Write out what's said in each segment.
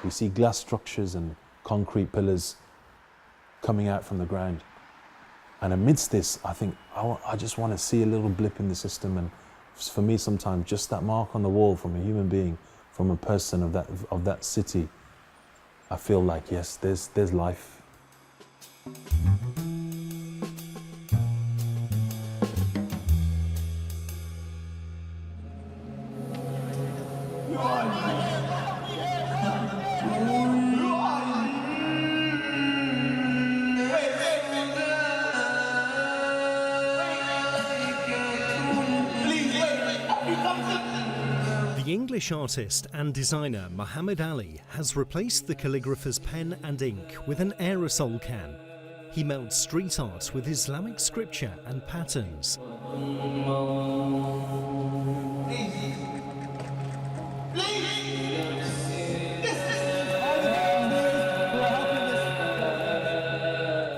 We see glass structures and concrete pillars coming out from the ground. And amidst this, I think, I just want to see a little blip in the system. And for me, sometimes just that mark on the wall from a human being, from a person of that city, I feel like, yes, there's life. The English artist and designer Mohammed Ali has replaced the calligrapher's pen and ink with an aerosol can. He melds street art with Islamic scripture and patterns.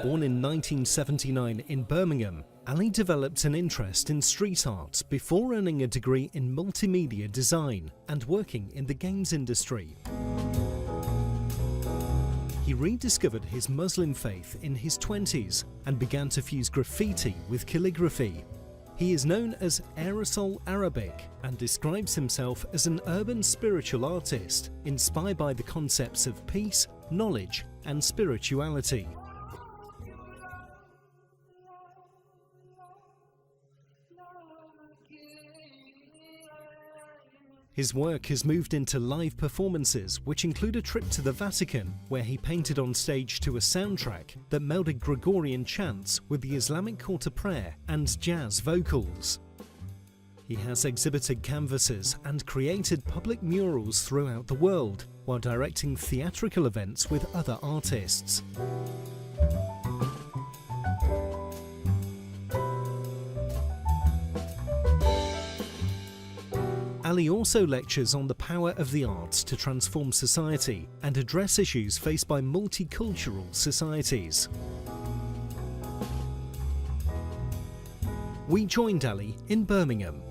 Born in 1979 in Birmingham, Ali developed an interest in street art before earning a degree in multimedia design and working in the games industry. He rediscovered his Muslim faith in his 20s and began to fuse graffiti with calligraphy. He is known as Aerosol Arabic and describes himself as an urban spiritual artist inspired by the concepts of peace, knowledge and spirituality. His work has moved into live performances, which include a trip to the Vatican, where he painted on stage to a soundtrack that melded Gregorian chants with the Islamic call to prayer and jazz vocals. He has exhibited canvases and created public murals throughout the world, while directing theatrical events with other artists. Ali also lectures on the power of the arts to transform society and address issues faced by multicultural societies. We joined Ali in Birmingham.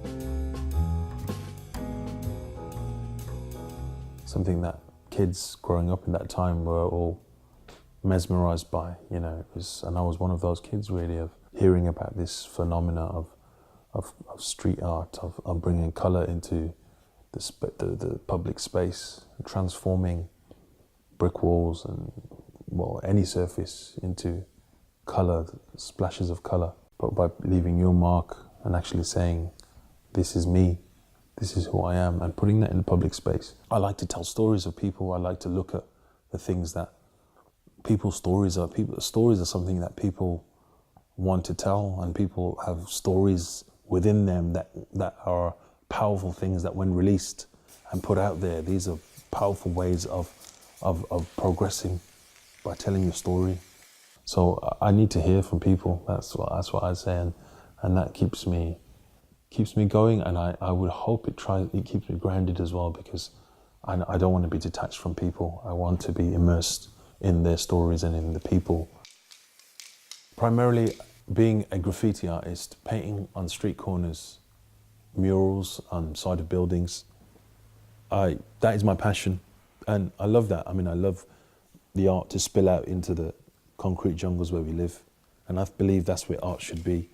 Something that kids growing up in that time were all mesmerized by, you know, and I was one of those kids really, of hearing about this phenomena of street art, of bringing colour into the public space, transforming brick walls and, well, any surface into colour, splashes of colour, but by leaving your mark and actually saying, this is me, this is who I am, and putting that in the public space. I like to tell stories of people. I like to look at the things that people's stories are. Stories are something that people want to tell, and people have stories within them that are powerful things that when released and put out there, these are powerful ways of progressing by telling your story. So I need to hear from people. That's what I say, and that keeps me going, and I would hope it keeps me grounded as well, because I don't want to be detached from people. I want to be immersed in their stories and in the people. Primarily, being a graffiti artist, painting on street corners, murals on side of buildings, that is my passion, and I love that. I mean, I love the art to spill out into the concrete jungles where we live, and I believe that's where art should be,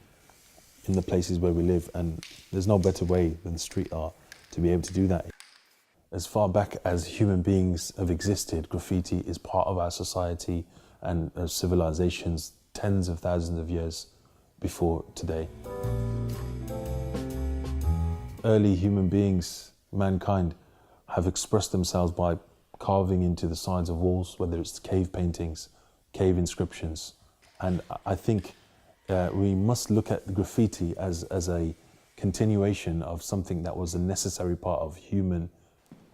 in the places where we live, and there's no better way than street art to be able to do that. As far back as human beings have existed, graffiti is part of our society and civilizations tens of thousands of years before today. Early human beings, mankind, have expressed themselves by carving into the sides of walls, whether it's cave paintings, cave inscriptions. And I think we must look at the graffiti as a continuation of something that was a necessary part of human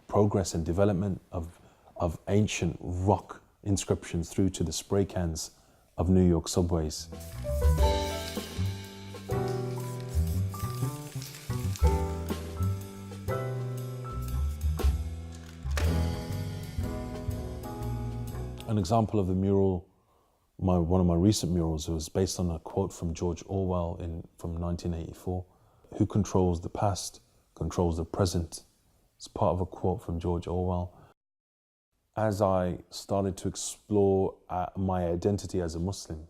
progress and development, of ancient rock inscriptions through to the spray cans of New York subways. An example of the mural, one of my recent murals, was based on a quote from George Orwell from 1984. Who controls the past controls the present. It's part of a quote from George Orwell. As I started to explore my identity as a Muslim,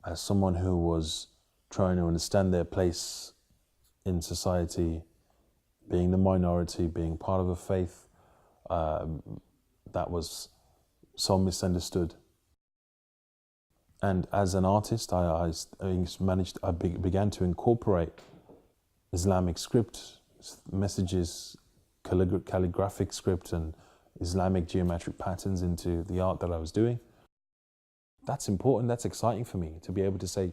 as someone who was trying to understand their place in society, being the minority, being part of a faith that was so misunderstood. And as an artist, I began to incorporate Islamic script, messages, calligraphic script, and Islamic geometric patterns into the art that I was doing. That's important, that's exciting for me, to be able to say,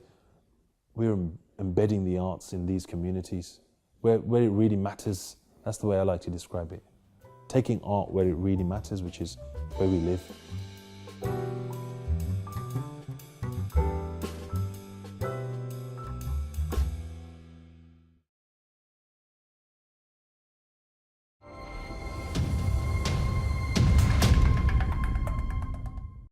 we're embedding the arts in these communities, where it really matters. That's the way I like to describe it. Taking art where it really matters, which is where we live.